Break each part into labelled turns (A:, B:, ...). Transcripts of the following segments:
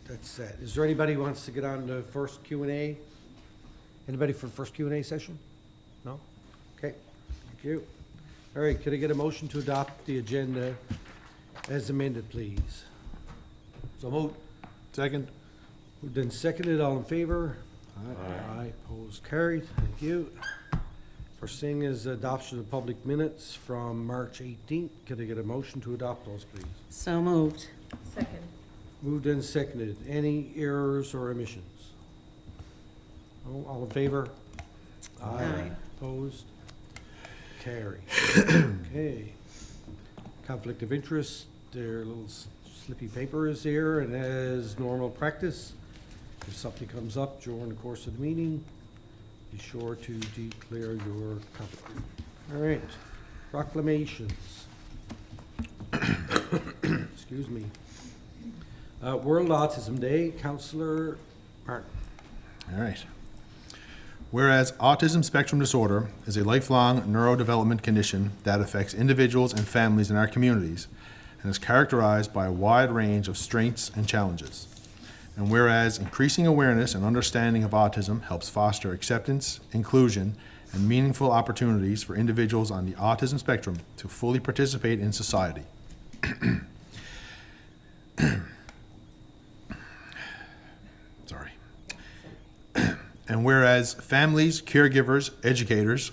A: That's that. Is there anybody who wants to get on the first Q&A? Anybody for the first Q&A session? No? Okay, thank you. All right, could I get a motion to adopt the agenda as amended, please?
B: So moved. Second.
A: Moved and seconded, all in favor? Aye, opposed, carried, thank you. First thing is adoption of public minutes from March 18th. Could I get a motion to adopt those, please?
C: So moved.
D: Second.
A: Moved and seconded. Any errors or omissions? No, all in favor?
C: Aye.
A: Opposed? Carried. Okay. Conflict of interest, their little slippy paper is here, and as normal practice, if something comes up during the course of the meeting, be sure to declare your conflict. All right, proclamations. Excuse me. World Autism Day, Councillor Martin.
B: All right. Whereas autism spectrum disorder is a lifelong neurodevelopment condition that affects individuals and families in our communities and is characterized by a wide range of strengths and challenges. And whereas increasing awareness and understanding of autism helps foster acceptance, inclusion, and meaningful opportunities for individuals on the autism spectrum to fully participate in society. Sorry. And whereas families, caregivers, educators,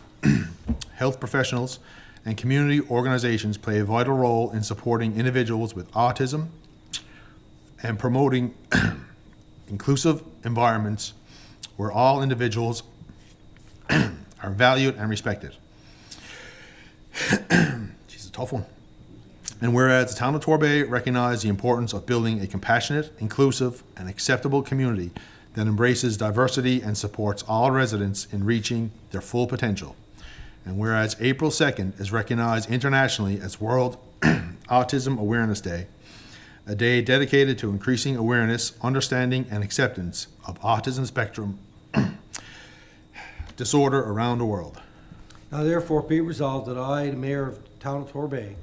B: health professionals, and community organizations play a vital role in supporting individuals with autism and promoting inclusive environments where all individuals are valued and respected. She's a tough one. And whereas the town of Torbay recognizes the importance of building a compassionate, inclusive, and acceptable community that embraces diversity and supports all residents in reaching their full potential. And whereas April 2nd is recognized internationally as World Autism Awareness Day, a day dedicated to increasing awareness, understanding, and acceptance of autism spectrum disorder around the world.
A: Now therefore be resolved that I, the Mayor of the Town of Torbay,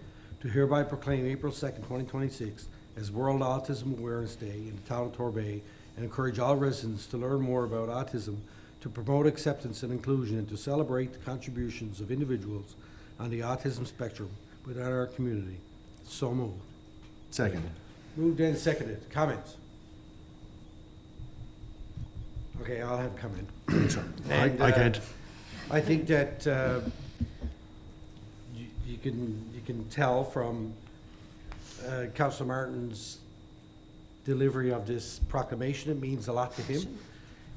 A: do hereby proclaim April 2nd, 2026 as World Autism Awareness Day in the Town of Torbay and encourage all residents to learn more about autism, to promote acceptance and inclusion, and to celebrate the contributions of individuals on the autism spectrum within our community. So moved.
B: Second.
A: Moved and seconded. Comments? Okay, I'll have a comment. And,
B: I can't.
A: I think that you can tell from Councillor Martin's delivery of this proclamation, it means a lot to him.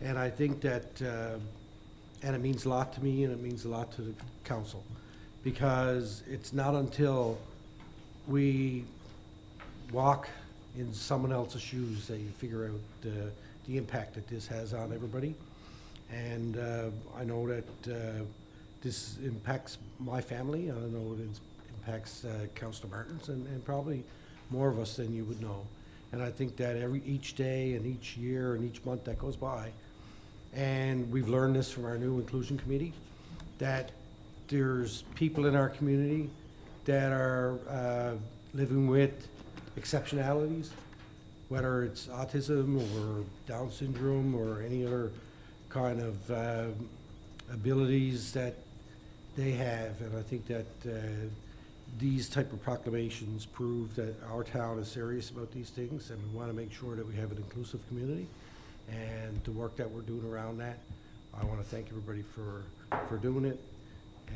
A: And I think that, and it means a lot to me, and it means a lot to the council, because it's not until we walk in someone else's shoes that you figure out the impact that this has on everybody. And I know that this impacts my family. I know it impacts Councillor Martin's and probably more of us than you would know. And I think that each day and each year and each month that goes by, and we've learned this from our new inclusion committee, that there's people in our community that are living with exceptionalities, whether it's autism or Down syndrome or any other kind of abilities that they have. And I think that these type of proclamations prove that our town is serious about these things, and we want to make sure that we have an inclusive community. And the work that we're doing around that, I want to thank everybody for doing it.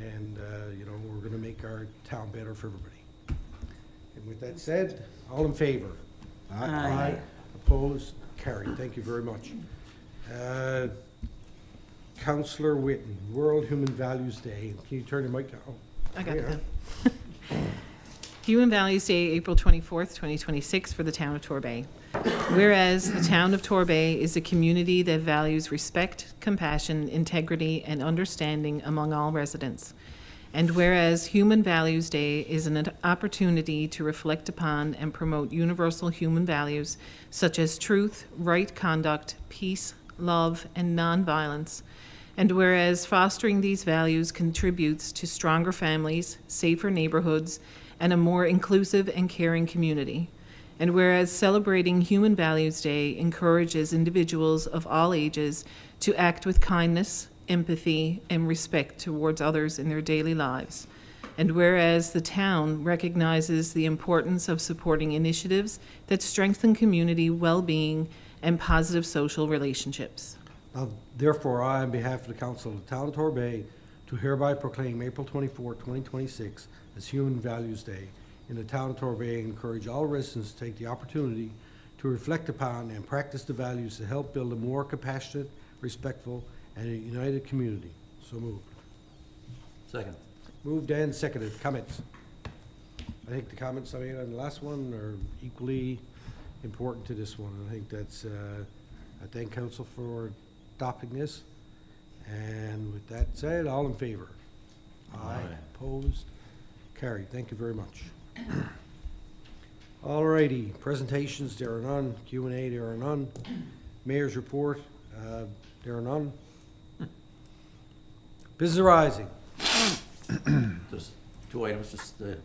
A: And you know, we're going to make our town better for everybody. And with that said, all in favor?
C: Aye.
A: Opposed? Carried. Thank you very much. Councillor Whitten, World Human Values Day. Can you turn your mic down?
D: I got it then. Human Values Day, April 24th, 2026 for the town of Torbay. Whereas the town of Torbay is a community that values respect, compassion, integrity, and understanding among all residents. And whereas Human Values Day is an opportunity to reflect upon and promote universal human values such as truth, right conduct, peace, love, and nonviolence. And whereas fostering these values contributes to stronger families, safer neighborhoods, and a more inclusive and caring community. And whereas celebrating Human Values Day encourages individuals of all ages to act with kindness, empathy, and respect towards others in their daily lives. And whereas the town recognizes the importance of supporting initiatives that strengthen community well-being and positive social relationships.
A: Now, therefore, I, on behalf of the Council of the Town of Torbay, do hereby proclaim April 24, 2026 as Human Values Day in the Town of Torbay, and encourage all residents to take the opportunity to reflect upon and practice the values to help build a more compassionate, respectful, and a united community. So moved.
E: Second.
A: Moved and seconded. Comments? I think the comments I made on the last one are equally important to this one. I think that's, I thank council for adopting this. And with that said, all in favor?
E: Aye.
A: Opposed? Carried. Thank you very much. All righty, presentations, there are none. Q&A, there are none. Mayor's report, there are none. Business arising.
E: Just two items, just to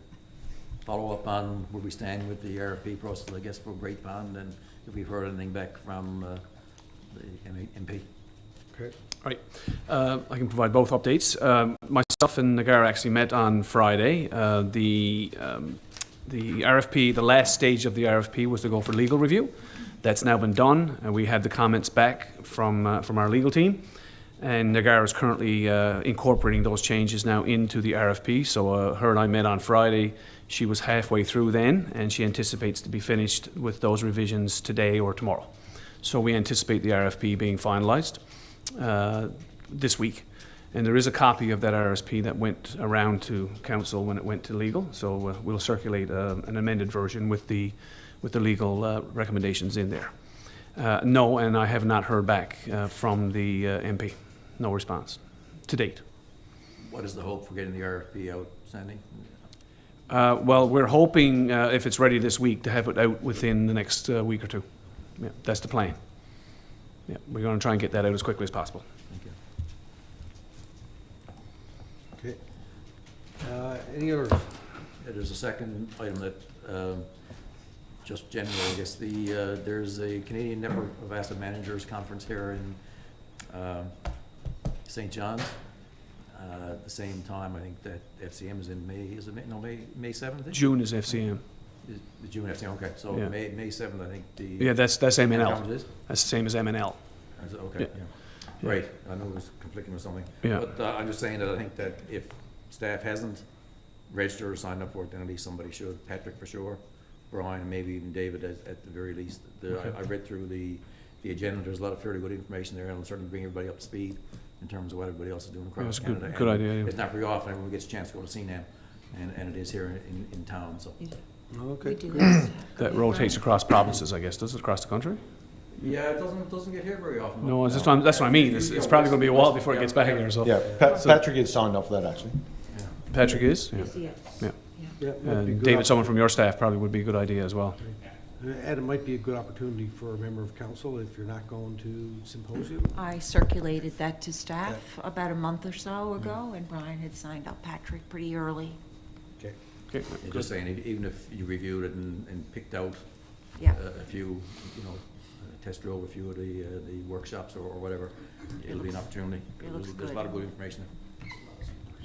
E: follow up on where we stand with the RFP process, I guess, for Great Pond, and if we've heard anything back from the MP.
A: Okay.
F: Right. I can provide both updates. Myself and Nagar actually met on Friday. The RFP, the last stage of the RFP was to go for legal review. That's now been done, and we had the comments back from our legal team. And Nagar is currently incorporating those changes now into the RFP. So her and I met on Friday. She was halfway through then, and she anticipates to be finished with those revisions today or tomorrow. So we anticipate the RFP being finalized this week. And there is a copy of that RSP that went around to council when it went to legal. So we'll circulate an amended version with the legal recommendations in there. No, and I have not heard back from the MP. No response to date.
E: What is the hope for getting the RFP out, Sandy?
F: Well, we're hoping, if it's ready this week, to have it out within the next week or two. Yeah, that's the plan. Yeah, we're going to try and get that out as quickly as possible.
E: Thank you.
A: Okay. Any others?
E: Yeah, there's a second item that, just general, I guess, there's a Canadian Network of Asset Managers conference here in St. John's. At the same time, I think that FCM is in May, is it May, no, May 7th? I think?
F: June is FCM.
E: Is the June FCM, okay, so
F: Yeah.
E: May 7th, I think the.
F: Yeah, that's MNL.
E: conference is?
F: That's the same as MNL.
E: Is it? Okay,
F: Yeah.
E: yeah. Right, I know it was conflicting with something.
F: Yeah.
E: But I'm just saying that I think that if staff hasn't registered or signed up for it, then at least somebody should. Patrick for sure, Brian, and maybe even David at the very least. I read through the agenda, there's a lot of fairly good information there, and it'll certainly bring everybody up to speed in terms of what everybody else is doing across
F: That's a
E: Canada.
F: good
E: And
F: idea, yeah.
E: It's not very often everyone gets a chance to go to CNAM, and it is here in town, so.
A: Okay.
F: That rotates across provinces, I guess. Does it across the country?
E: Yeah, it doesn't get here very often.
F: No, that's what I mean. It's probably going to be a while before it gets back here. So
B: Yeah, Patrick is signed up for that, actually.
E: Yeah.
F: Patrick is. Yeah.
C: Yes.
F: Yeah.
A: Yeah, might be a
F: And
A: good
F: David, someone from your staff, probably would be a good idea as well.
A: And it might be a good opportunity for a member of council if you're not going to symposium.
G: I circulated that to staff about a month or so ago, and Brian had signed up Patrick pretty early.
A: Okay.
F: Okay.
E: Yeah, just saying, even if you reviewed it and picked out
G: Yeah.
E: a few, test drove a few of the workshops or whatever, it'll be an opportunity.
G: It looks
E: There's a lot of
G: good.
E: good information there.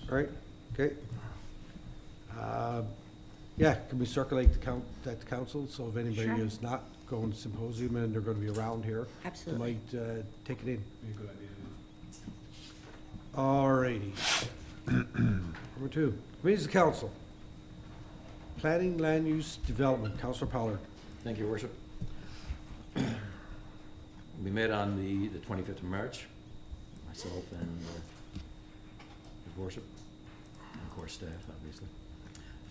A: All right, okay. Yeah, can we circulate that to council, so if anybody
G: Sure.
A: is not going to symposium and they're gonna be around here, they
G: Absolutely.
A: might take it in. All righty. Number 2, committees of council. Planning, land use, development, Councilor Pollard.
E: Thank you, Your Worship. We met on the 25th of March, myself and Your Worship, and of course staff, obviously.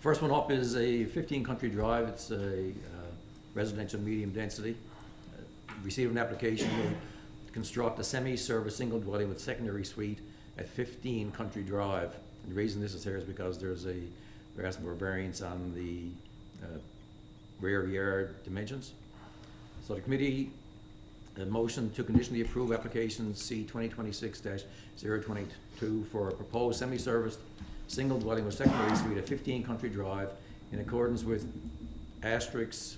E: First one up is a 15 Country Drive. It's a residential medium density. Received an application to construct a semi-service single dwelling with secondary suite at 15 Country Drive. And the reason this is here is because they're asking for a variance on the rear yard dimensions. So the committee, a motion to conditionally approve application C 2026-022 for a proposed semi-serviced single dwelling with secondary suite at 15 Country Drive in accordance with asterisk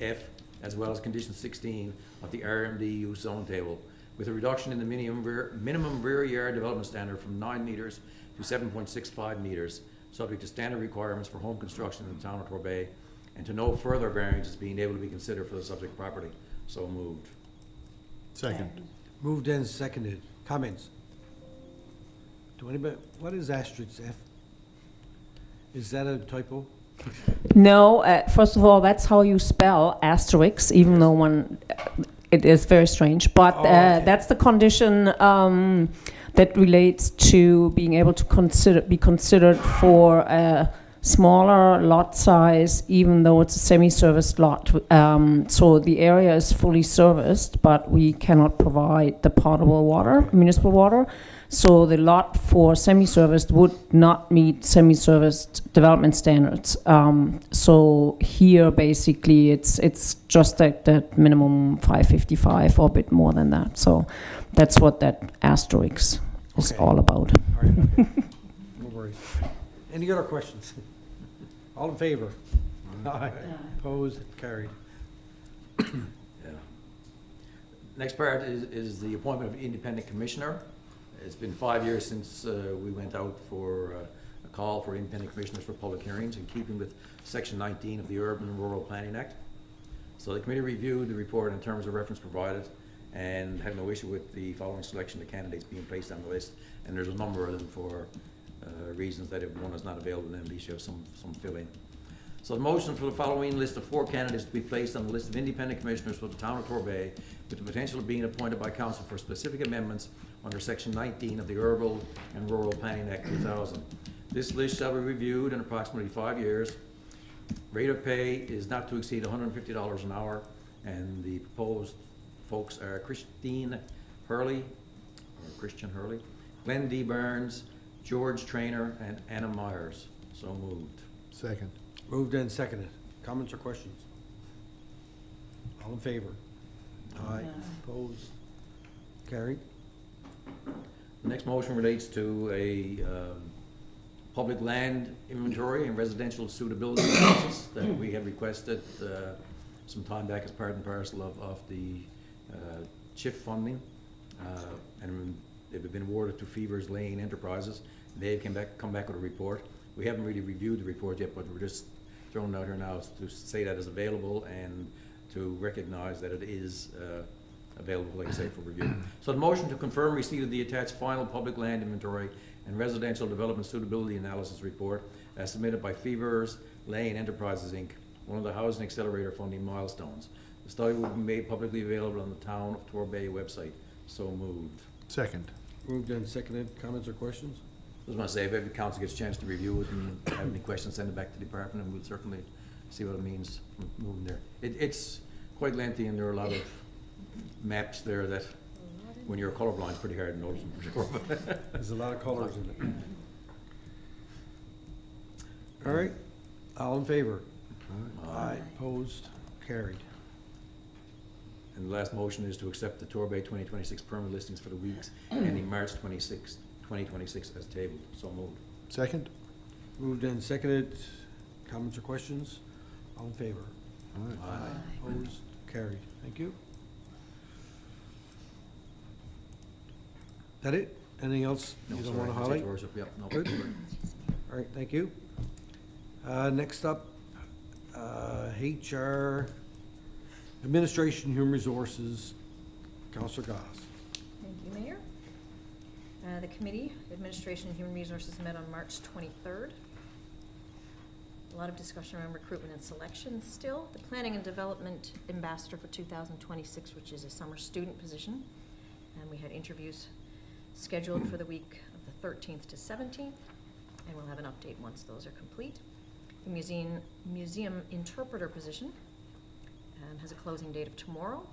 E: F, as well as condition 16 of the RMD use zone table, with a reduction in the minimum rear yard development standard from 9 meters to 7.65 meters, subject to standard requirements for home construction in the town of Torbay, and to no further variances being able to be considered for the subject property. So moved.
B: Second.
A: Moved and seconded. Comments? Do anybody, what is asterisk F? Is that a typo?
H: No, first of all, that's how you spell asterisk, even though it is very strange. But
A: Okay.
H: that's the condition that relates to being able to be considered for a smaller lot size, even though it's a semi-serviced lot. So the area is fully serviced, but we cannot provide the potable water, municipal water. So the lot for semi-serviced would not meet semi-serviced development standards. So here, basically, it's just that minimum 555 or a bit more than that. So that's what that asterisk is
A: Okay.
H: all about.
A: All right, okay. No worries. Any other questions? All in favor? Aye. Opposed? Carried.
E: Yeah. Next part is the appointment of independent commissioner. It's been 5 years since we went out for a call for independent commissioners for public hearings, in keeping with Section 19 of the Urban and Rural Planning Act. So the committee reviewed the report in terms of reference provided and had no issue with the following selection of candidates being placed on the list. And there's a number of them for reasons that if one is not available, then at least you have some fill-in. So the motion for the following list of 4 candidates to be placed on the list of independent commissioners for the town of Torbay, with the potential of being appointed by council for specific amendments under Section 19 of the Urban and Rural Planning Act 2000. This list shall be reviewed in approximately 5 years. Rate of pay is not to exceed $150 an hour, and the proposed folks are Christian Hurley, Glenn D. Burns, George Trainer, and Anna Myers. So moved.
B: Second.
A: Moved and seconded. Comments or questions? All in favor? Aye. Opposed? Carried.
E: The next motion relates to a public land inventory and residential suitability analysis that we had requested some time back as part and parcel of the CHIF funding. And they've been awarded to Fevers Lane Enterprises. They've come back with a report. We haven't really reviewed the report yet, but we're just throwing it out here now to say that it's available and to recognize that it is available, like I say, for review. So the motion to confirm receipt of the attached final public land inventory and residential development suitability analysis report as submitted by Fevers Lane Enterprises, Inc., one of the Housing Accelerator funding milestones. The study will be made publicly available on the Town of Torbay website. So moved.
B: Second.
A: Moved and seconded. Comments or questions?
E: Just want to say, if every council gets a chance to review it and have any questions, send it back to the department, and we'll certainly see what it means from moving there. It's quite lengthy, and there are a lot of maps there that, when you're colorblind, it's pretty hard to notice them for sure.
A: There's a lot of colors in it. All right. All in favor? Aye. Opposed? Carried.
E: And the last motion is to accept the Torbay 2026 permit listings for the weeks ending March 26, 2026 as tabled. So moved.
B: Second.
A: Moved and seconded. Comments or questions? All in favor?
B: Aye.
A: Opposed? Carried. Thank you. That it? Anything else
E: No,
A: you don't
E: sorry,
A: want to
E: that's it,
A: highlight?
E: Your Worship. Yep, no.
A: Good. All right, thank you. Next up, HR, Administration, Human Resources, Counselor Goss.
I: Thank you, Mayor. The Committee, Administration and Human Resources, met on March 23rd. A lot of discussion around recruitment and selection still. The Planning and Development Ambassador for 2026, which is a summer student position. And we had interviews scheduled for the week of the 13th to 17th, and we'll have an update once those are complete. The museum interpreter position has a closing date of tomorrow,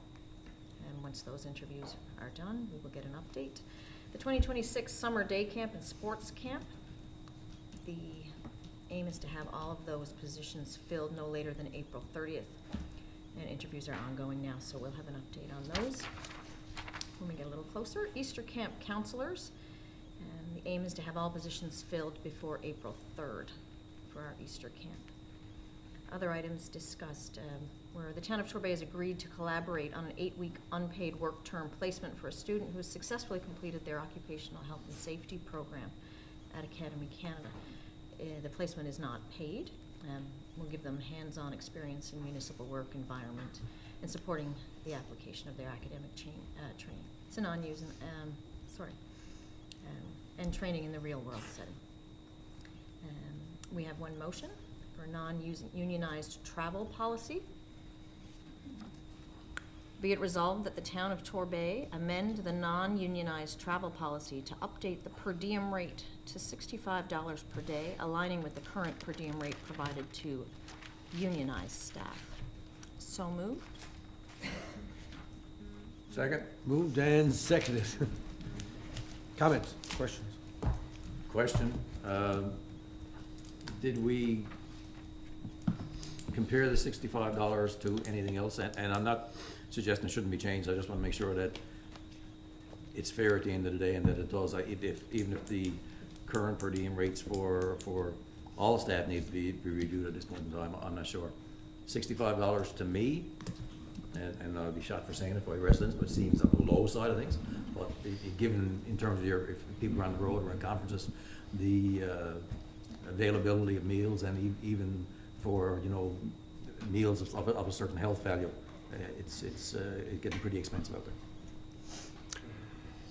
I: and once those interviews are done, we will get an update. The 2026 Summer Day Camp and Sports Camp, the aim is to have all of those positions filled no later than April 30th, and interviews are ongoing now, so we'll have an update on those when we get a little closer. Easter Camp counselors, and the aim is to have all positions filled before April 3rd for our Easter camp. Other items discussed, where the town of Torbay has agreed to collaborate on an 8-week unpaid work term placement for a student who has successfully completed their occupational health and safety program at Academy Canada. The placement is not paid. We'll give them hands-on experience in municipal work environment and supporting the application of their academic training. It's a non-using, and training in the real-world setting. We have one motion for non-unionized travel policy. Be it resolved that the town of Torbay amend the non-unionized travel policy to update the per diem rate to $65 per day, aligning with the current per diem rate provided to unionized staff. So moved.
E: Second?
A: Moved and seconded. Comments, questions?
E: Question, did we compare the $65 to anything else? And I'm not suggesting it shouldn't be changed, I just want to make sure that it's fair at the end of the day and that it does, even if the current per diem rates for all staff need to be reviewed at this point in time, I'm not sure. $65 to me, and I'll be shot for saying it for your residents, but it seems on the low side of things. But given in terms of if people are on the road or in conferences, the availability of meals and even for meals of a certain health value, it's getting pretty expensive out there.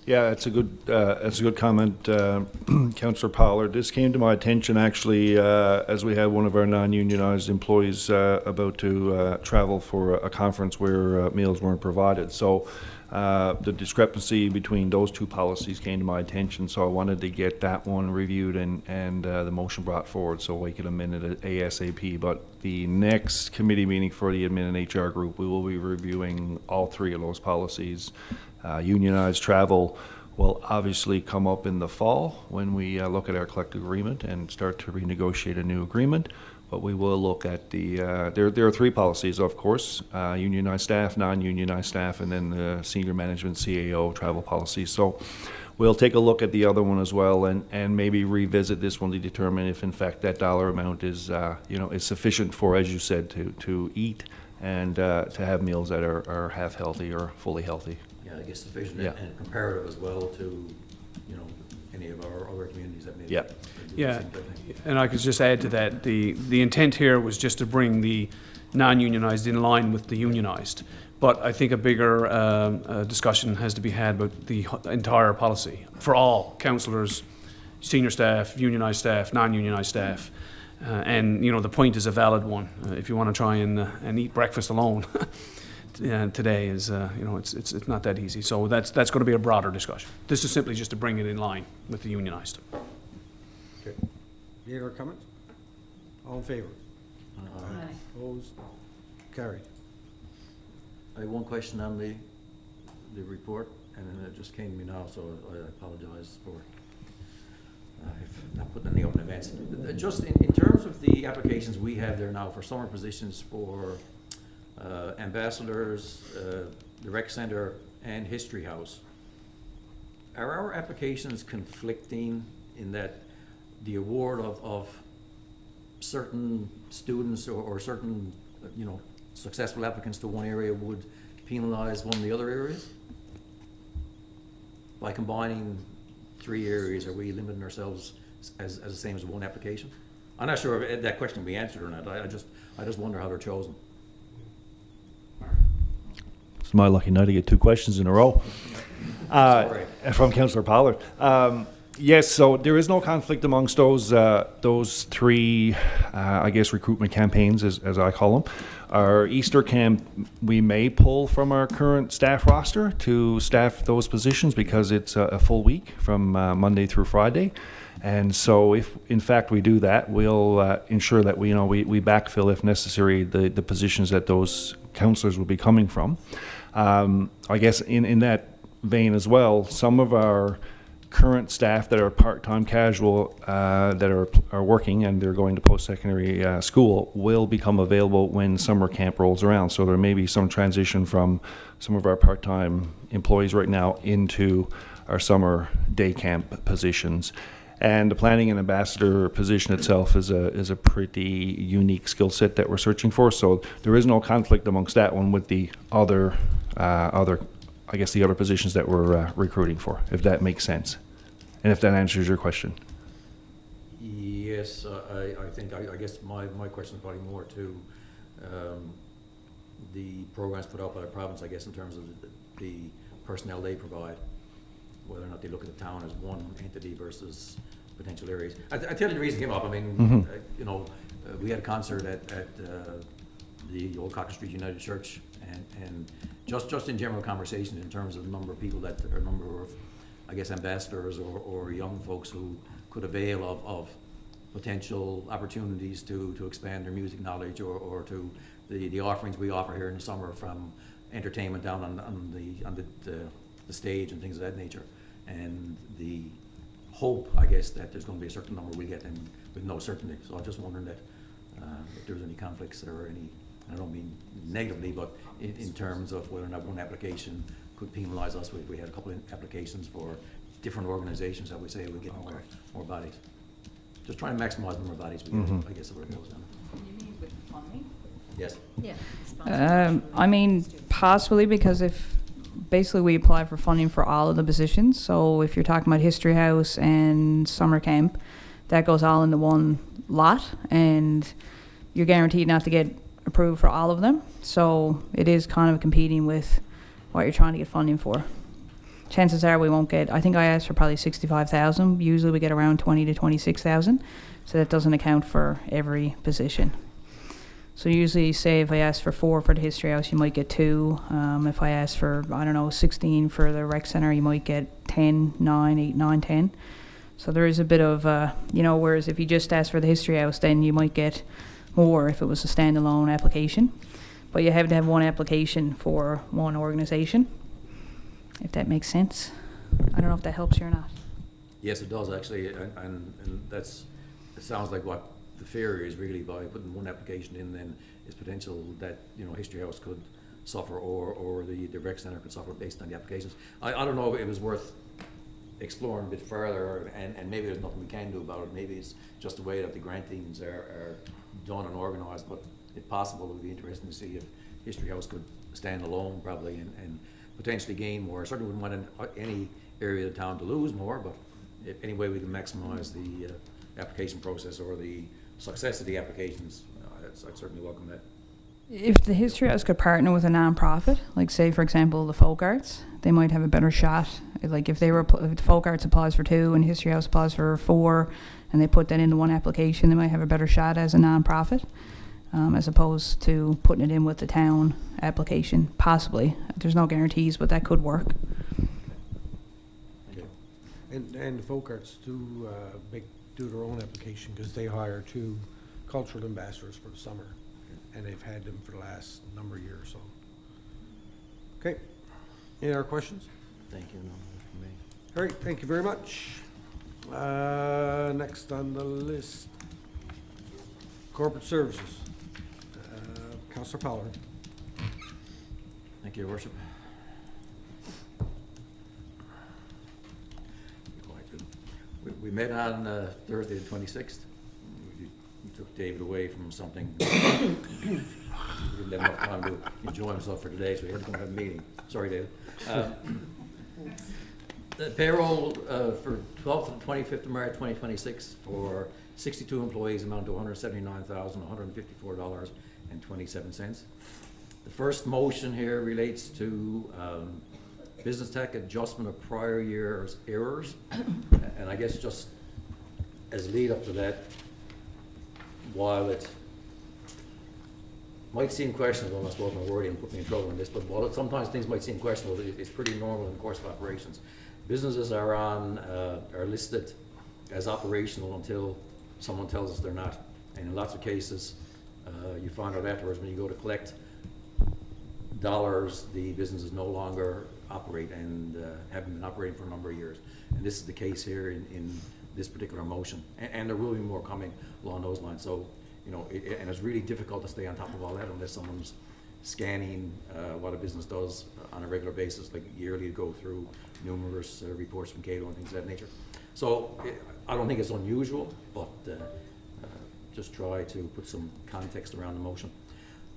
J: Yeah, it's a good comment, Councillor Pollard. This came to my attention actually as we had one of our non-unionized employees about to travel for a conference where meals weren't provided. So the discrepancy between those two policies came to my attention, so I wanted to get that one reviewed and the motion brought forward so we could amend it ASAP. But the next committee meeting for the admin and HR group, we will be reviewing all three of those policies. Unionized travel will obviously come up in the fall when we look at our collective agreement and start to renegotiate a new agreement. But we will look at the, there are three policies, of course, unionized staff, non-unionized staff, and then the senior management CAO travel policy. So we'll take a look at the other one as well and maybe revisit this one to determine if in fact that dollar amount is, is sufficient for, as you said, to eat and to have meals that are half healthy or fully healthy.
E: Yeah, I guess sufficient
J: Yeah.
E: and comparative as well to, any of our other communities that maybe.
J: Yeah.
E: do the
F: Yeah,
E: same type of thing.
F: and I could just add to that, the intent here was just to bring the non-unionized in line with the unionized. But I think a bigger discussion has to be had about the entire policy for all councillors, senior staff, unionized staff, non-unionized staff. And, the point is a valid one. If you want to try and eat breakfast alone today is, it's not that easy. So that's going to be a broader discussion. This is simply just to bring it in line with the unionized.
A: Okay. Any other comments? All in favor?
C: Aye.
A: Opposed? Carried.
E: I have one question on the report, and then it just came to me now, so I apologize for if not putting anything up in advance. Just in terms of the applications we have there now for summer positions for ambassadors, the rec center, and history house, are our applications conflicting in that the award of certain students or certain, successful applicants to one area would penalize one of the other areas? By combining three areas, are we limiting ourselves as the same as one application? I'm not sure if that question will be answered or not. I just wonder how they're chosen.
J: It's my lucky night to get two questions in a row
E: Sorry.
J: from Councillor Pollard. Yes, so there is no conflict amongst those three, recruitment campaigns, as I call them. Our Easter camp, we may pull from our current staff roster to staff those positions because it's a full week from Monday through Friday. And so if, in fact, we do that, we'll ensure that we backfill, if necessary, the positions that those councillors will be coming from. I guess in that vein as well, some of our current staff that are part-time casual that are working and they're going to post-secondary school will become available when summer camp rolls around. So there may be some transition from some of our part-time employees right now into our summer day camp positions. And the planning and ambassador position itself is a pretty unique skill set that we're searching for. So there is no conflict amongst that one with the other I guess the other positions that we're recruiting for, if that makes sense, and if that answers your question.
E: Yes, I guess my question is probably more to the programs put out by the province, I guess, in terms of the personnel they provide, whether or not they look at the town as one entity versus potential areas. I tell you the reason it came up. I mean, you know, we had a concert at the old Cochrane Street United Church, and just in general conversation in terms of the number of people that, or number of, I guess, ambassadors or young folks who could avail of potential opportunities to expand their music knowledge or to the offerings we offer here in the summer, from entertainment down on the stage and things of that nature. And the hope, I guess, that there's going to be a certain number we get, and with no certainty. So I'm just wondering that if there's any conflicts or any, I don't mean negatively, but in terms of whether or not one application could penalize us. We had a couple of applications for different organizations that we say we get more bodies. Just trying to maximize the number of bodies we get, I guess, is where it goes down.
H: You mean with funding?
E: Yes.
I: Yeah.
K: I mean, possibly, because if basically we apply for funding for all of the positions. So if you're talking about History House and summer camp, that goes all into one lot, and you're guaranteed not to get approved for all of them. So it is kind of competing with what you're trying to get funding for. Chances are we won't get, I think I asked for probably 65,000. Usually we get around 20 to 26,000. So that doesn't account for every position. So usually, say if I ask for 4 for the History House, you might get 2. If I ask for, I don't know, 16 for the Rec Centre, you might get 10, 9, 8, 9, 10. So there is a bit of, you know, whereas if you just ask for the History House, then you might get more if it was a standalone application. But you have to have one application for one organization, if that makes sense. I don't know if that helps you or not.
E: Yes, it does, actually, and that's, it sounds like what the fear is really by putting one application in, then is potential that, you know, History House could suffer or the Rec Centre could suffer based on the applications. I don't know if it was worth exploring a bit further, and maybe there's nothing we can do about it. Maybe it's just the way that the grantings are done and organised, but if possible, it would be interesting to see if History House could stand alone probably and potentially gain more. I certainly wouldn't want any area of the town to lose more, but if any way we can maximise the application process or the success of the applications, I'd certainly welcome that.
K: If the History House could partner with a non-profit, like say for example the Folk Arts, they might have a better shot. Like if they were, if the Folk Arts applies for 2 and History House applies for 4, and they put that into one application, they might have a better shot as a non-profit, as opposed to putting it in with the town application. Possibly, there's no guarantees, but that could work.
E: Okay.
A: And the Folk Arts do their own application, because they hire 2 cultural ambassadors for the summer, and they've had them for the last number of years. So, okay, any other questions?
E: Thank you. No, for me.
A: All right, thank you very much. Next on the list, corporate services. Councillor Pollard.
E: Thank you, Your Worship. Be quiet, too. We met on Thursday the 26th. We took David away from something. He didn't have enough time to enjoy himself for today, so he had to come to the meeting. Sorry, David. The payroll for 12th to the 25th of March 2026 for 62 employees amount to $179,154.27. The first motion here relates to business tax adjustment of prior year's errors. And I guess just as a lead up to that, while it might seem questionable, I suppose my wording put me in trouble in this, but while sometimes things might seem questionable, it's pretty normal in the course of operations. Businesses are listed as operational until someone tells us they're not. And in lots of cases, you find out afterwards when you go to collect dollars, the businesses no longer operate and haven't been operating for a number of years. And this is the case here in this particular motion. And there will be more coming along those lines. So, you know, and it's really difficult to stay on top of all that unless someone's scanning what a business does on a regular basis, like yearly, to go through numerous reports from Cato and things of that nature. So I don't think it's unusual, but just try to put some context around the motion.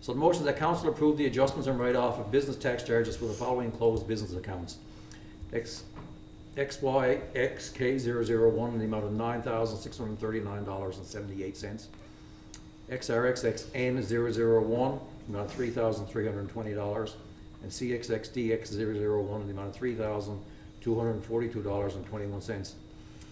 E: So the motion is that council approve the adjustments and write-off of business tax charges for the following closed business accounts. XYXK001 in the amount of $9,639.78. XRXXN001 in the amount of $3,320. And CXXDX001 in the amount of $3,242.21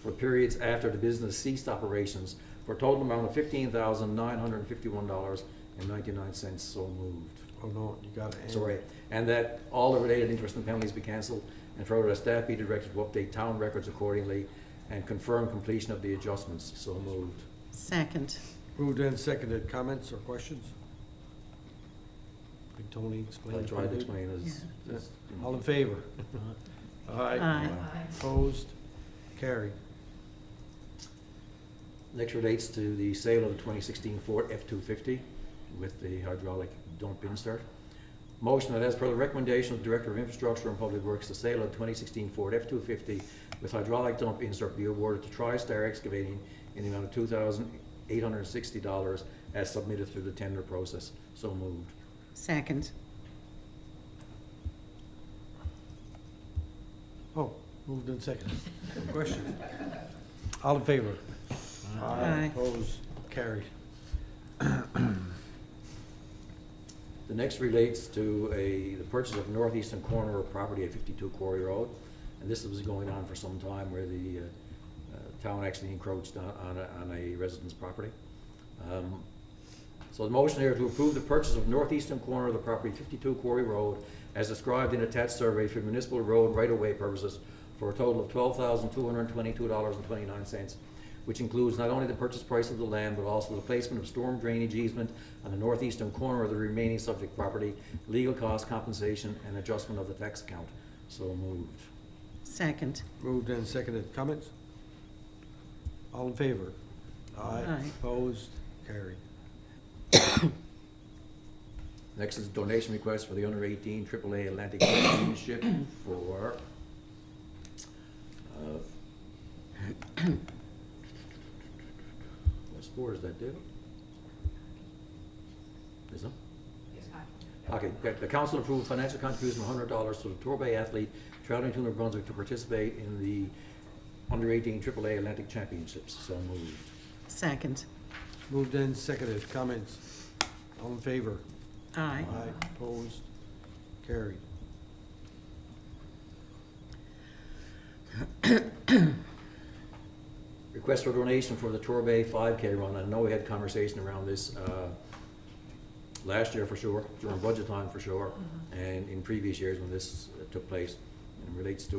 E: for periods after the business ceased operations for a total amount of $15,951.99. So moved.
A: Oh, no, you got to.
E: Sorry. And that all the related interest and penalties be cancelled, and further that staff be directed to update town records accordingly and confirm completion of the adjustments. So moved.
C: Second.
A: Moved and seconded. Comments or questions? Did Tony explain?
E: I tried to explain
A: Yeah.
E: as
A: All in favor?
C: Aye.
A: Opposed? Carried.
E: Next relates to the sale of the 2016 Ford F-250 with the hydraulic dump insert. Motion that as per the recommendation of the Director of Infrastructure and Public Works, the sale of the 2016 Ford F-250 with hydraulic dump insert be awarded to TriStar Excavating in the amount of $2,860 as submitted through the tender process. So moved.
C: Second.
A: Oh, moved and seconded. Questions? All in favor?
C: Aye.
A: Opposed? Carried.
E: The next relates to the purchase of northeastern corner of property at 52 Quarry Road. And this was going on for some time where the town actually encroached on a resident's property. So the motion here to approve the purchase of northeastern corner of the property 52 Quarry Road as described in attached survey for municipal road right-of-way purposes for a total of $12,222.29, which includes not only the purchase price of the land, but also the placement of storm drainage easement on the northeastern corner of the remaining subject property, legal cost compensation, and adjustment of the tax account. So moved.
C: Second.
A: Moved and seconded. Comments? All in favor?
C: Aye.
A: Opposed? Carried.
E: Next is donation request for the under 18 AAA Atlantic Championship for what sport is that, David? Is it? Yes, hockey. Okay, the council approved financial contribution of $100 to the Torbay athlete traveling to New Brunswick to participate in the under 18 AAA Atlantic Championships. So moved.
C: Second.
A: Moved and seconded. Comments? All in favor?
C: Aye.
A: Opposed? Carried.
E: Request for donation for the Torbay 5K run. I know we had conversation around this last year for sure, during budget time for sure, and in previous years when this took place, and relates to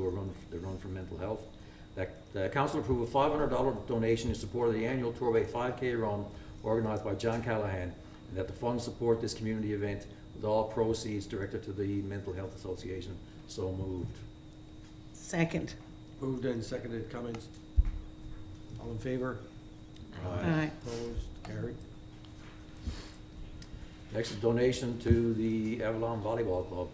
E: the run for mental health. That the council approved a $500 donation in support of the annual Torbay 5K run organized by John Callahan, and that the funds support this community event with all proceeds directed to the Mental Health Association. So moved.
C: Second.
A: Moved and seconded. Comments? All in favor?
C: Aye.
A: Opposed? Carried.
E: Next is donation to the Avalon Volleyball Club.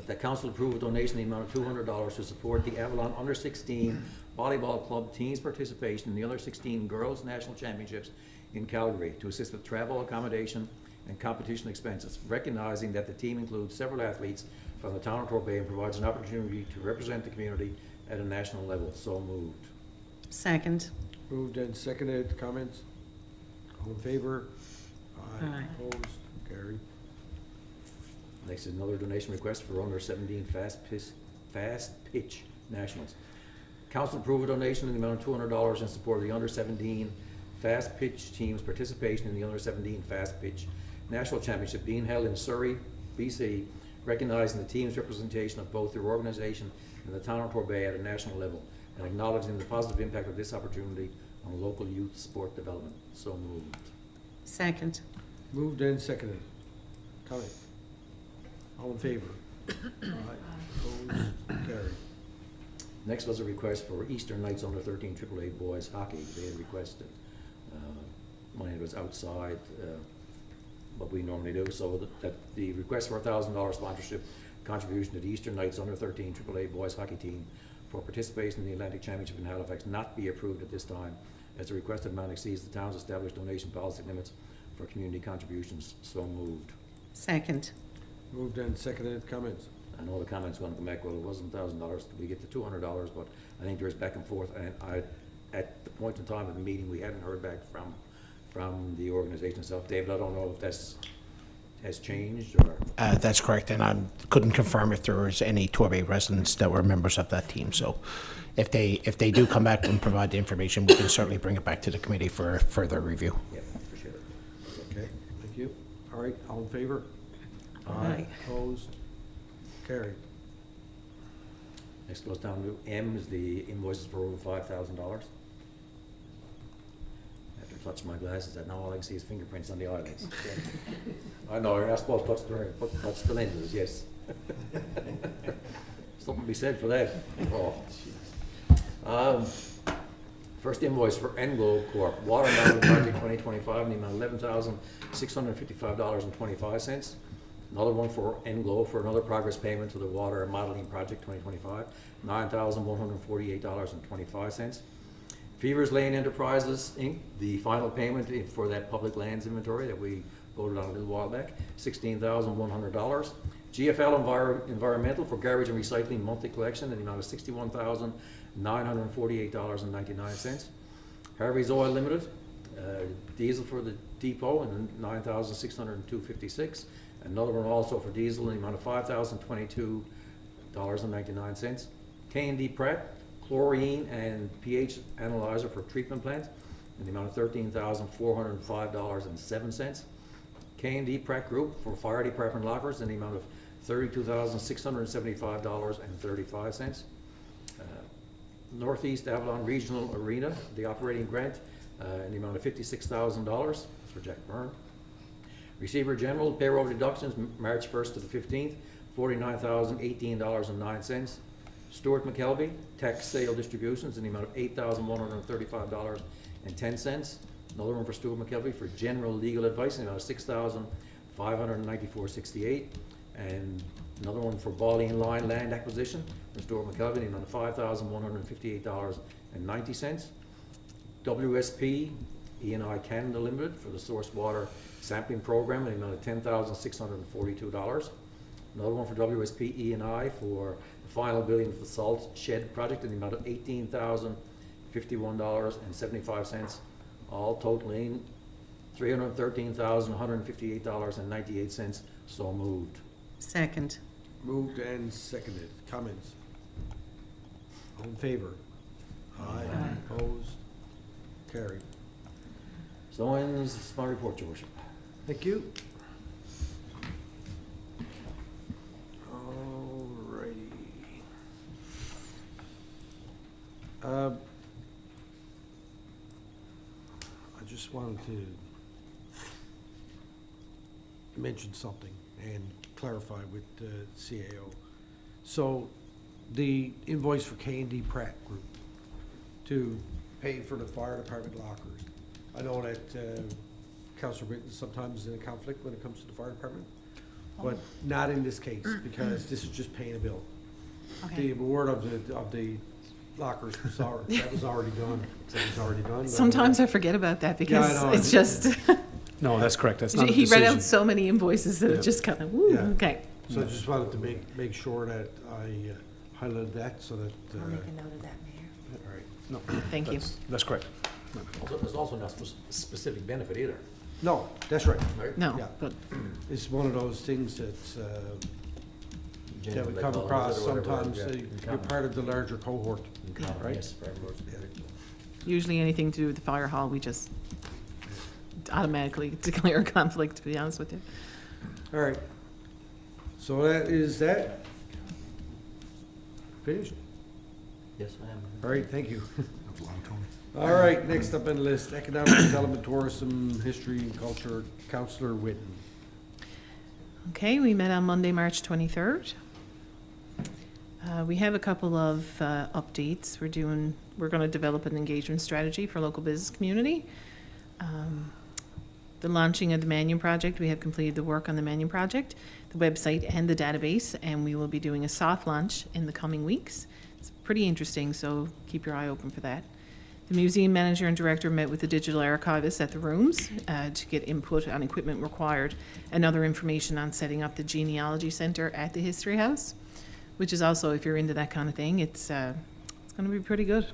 E: That council approved a donation in the amount of $200 to support the Avalon Under 16 Volleyball Club team's participation in the Under 16 Girls National Championships in Calgary to assist with travel, accommodation, and competition expenses, recognizing that the team includes several athletes from the town of Torbay and provides an opportunity to represent the community at a national level. So moved.
C: Second.
A: Moved and seconded. Comments? All in favor?
C: Aye.
A: Opposed? Carried.
E: Next is another donation request for under 17 fast pitch nationals. Council approved a donation in the amount of $200 in support of the under 17 fast pitch team's participation in the under 17 fast pitch national championship being held in Surrey, BC, recognizing the team's representation of both their organization and the town of Torbay at a national level, and acknowledging the positive impact of this opportunity on local youth sport development. So moved.
C: Second.
A: Moved and seconded. Comment? All in favor? Aye. Opposed? Carried.
E: Next was a request for Eastern Knights Under 13 AAA Boys Hockey. They had requested money that was outside what we normally do, so that the request for $1,000 sponsorship contribution to the Eastern Knights Under 13 AAA Boys Hockey team for participation in the Atlantic Championship in Halifax not be approved at this time, as the requested amount exceeds the town's established donation policy limits for community contributions. So moved.
C: Second.
A: Moved and seconded, comments?
E: I know the comment's gonna come back, well, it wasn't $1,000, we get to $200, but I think there's back and forth, and at the point in time of the meeting, we hadn't heard back from the organization itself. David, I don't know if has changed, or?
L: That's correct, and I couldn't confirm if there was any Torbay residents that were members of that team. So if they do come back and provide the information, we can certainly bring it back to the committee for further review.
E: Yeah, appreciate it.
A: Okay, thank you. All right, all in favor?
C: Aye.
A: Opposed? Carried.
E: Next goes down to M, is the invoices for over $5,000. After touching my glasses, now all I can see is fingerprints on the eyelids. I know, you're not supposed to touch the lenses, yes. Something to be said for that. Oh. First invoice for Englobe Corp., Water Management Project 2025, in the amount of $11,655.25. Another one for Englobe for another progress payment to the Water Modeling Project 2025, $9,148.25. Fevers Lane Enterprises, Inc., the final payment for that public lands inventory that we voted on a little while back, $16,100. GFL Environmental for garbage and recycling monthly collection in the amount of $61,948.99. Harvey's Oil Limited, diesel for the depot in $9,602.56. Another one also for diesel in the amount of $5,022.99. K&D Pratt, chlorine and pH analyzer for treatment plant in the amount of $13,405.07. K&D Pratt Group for fire department lockers in the amount of $32,675.35. Northeast Avalon Regional Arena, the operating grant in the amount of $56,000. That's for Jack Byrne. Receiver General payroll deductions, March 1st to the 15th, $49,018.09. Stuart McKelvey, tax sale distributions in the amount of $8,135.10. Another one for Stuart McKelvey for general legal advice in the amount of $6,594.68. And another one for Bawley Line land acquisition for Stuart McKelvey in the amount of $5,158.90. WSP E&I Canada Limited for the source water sampling program in the amount of $10,642. Another one for WSP E&I for the final building for the salt shed project in the amount of $18,051.75, all totaling $313,158.98. So moved.
C: Second.
A: Moved and seconded, comments? All in favor? Aye. Opposed? Carried.
E: So ends my report, Your Worship.
A: Thank you. Alrighty. I just wanted to mention something and clarify with CAO. So the invoice for K&D Pratt Group to pay for the fire department lockers. I know that Councillor Britton sometimes is in a conflict when it comes to the fire department, but not in this case, because this is just paying a bill. The award of the lockers was already, that was already done. That was already done.
D: Sometimes I forget about that because
A: know.
D: it's just,
F: No, that's correct. That's not a
D: he read
F: decision.
D: out so many invoices that it
F: Yeah.
D: just kind of, woo,
A: Yeah.
D: okay.
A: So I just wanted to make sure that I highlighted that so that.
G: I'll make a note of that, Mayor.
A: All right.
F: No,
D: Thank you.
F: that's correct.
E: Also, there's also not specific benefit either,
A: No, that's right.
E: right?
D: No,
A: Yeah.
D: but
A: It's one of those things that's, that we
E: General
A: come across
E: or whatever,
A: sometimes.
E: yeah, in
A: You're
E: common.
A: part of the larger cohort.
E: In common,
A: right?
E: yes, very good.
D: usually anything to do with the fire hall, we just automatically declare a conflict, to be honest with you.
A: All right. So that is that. Finished?
E: Yes, I am.
A: All right, thank you. All right, next up on the list, Economic Development, Tourism, History, and Culture, Councillor Whitten.
D: Okay, we met on Monday, March 23rd. We have a couple of updates. We're going to develop an engagement strategy for local business community. The launching of the Manion project, we have completed the work on the Manion project, the website and the database, and we will be doing a soft launch in the coming weeks. It's pretty interesting, so keep your eye open for that. The museum manager and director met with the digital archivist at the rooms to get input on equipment required and other information on setting up the genealogy center at the History House, which is also, if you're into that kind of thing, it's going to be pretty good.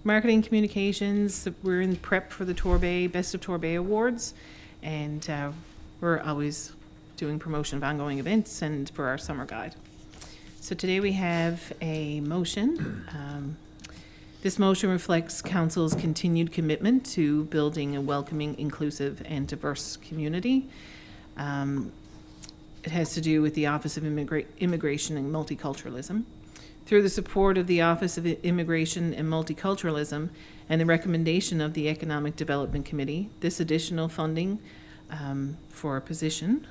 D: Marketing communications, we're in prep for the Torbay Best of Torbay Awards, and we're always doing promotion of ongoing events and for our summer guide. So today we have a motion. This motion reflects Council's continued commitment to building a welcoming, inclusive, and diverse community. It has to do with the Office of Immigration and Multiculturalism. Through the support of the Office of Immigration and Multiculturalism and the recommendation of the Economic Development Committee, this additional funding for a position,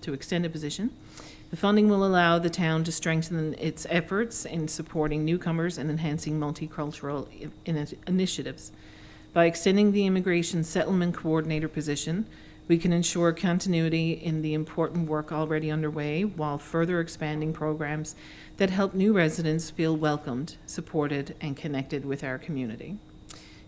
D: to extend a position, the funding will allow the town to strengthen its efforts in supporting newcomers and enhancing multicultural initiatives. By extending the Immigration Settlement Coordinator position, we can ensure continuity in the important work already underway while further expanding programs that help new residents feel welcomed, supported, and connected with our community.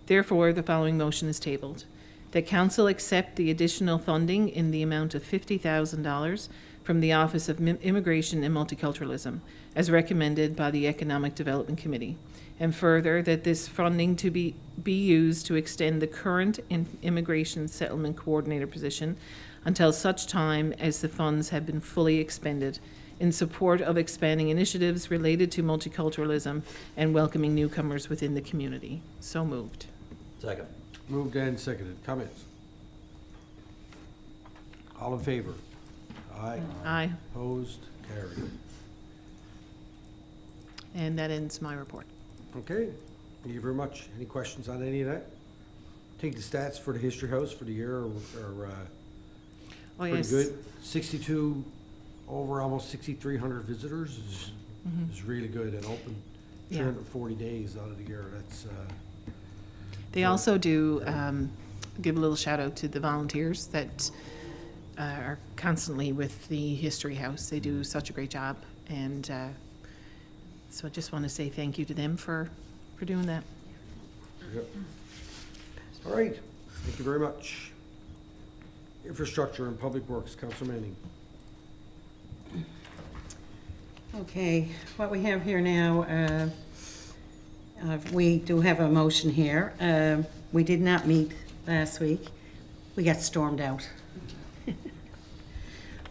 D: Therefore, the following motion is tabled: that Council accept the additional funding in the amount of $50,000 from the Office of Immigration and Multiculturalism, as recommended by the Economic Development Committee, and further, that this funding to be used to extend the current Immigration Settlement Coordinator position until such time as the funds have been fully expended in support of expanding initiatives related to multiculturalism and welcoming newcomers within the community. So moved.
E: Second.
A: Moved and seconded. Comments? All in favor? Aye.
D: Aye.
A: Opposed? Carried.
D: And that ends my report.
A: Okay, thank you very much. Any questions on any of that? Take the stats for the History House for the year are
D: Oh,
A: pretty
D: yes.
A: good. 62, over almost 6,300 visitors is really good and open
D: Yeah.
A: 340 days out of the year. That's,
D: They also do give a little shout out to the volunteers that are constantly with the History House. They do such a great job, and so I just want to say thank you to them for doing that.
A: yep. All right, thank you very much. Infrastructure and Public Works, Councilor Manning.
C: Okay, what we have here now, we do have a motion here. We did not meet last week. We got stormed out.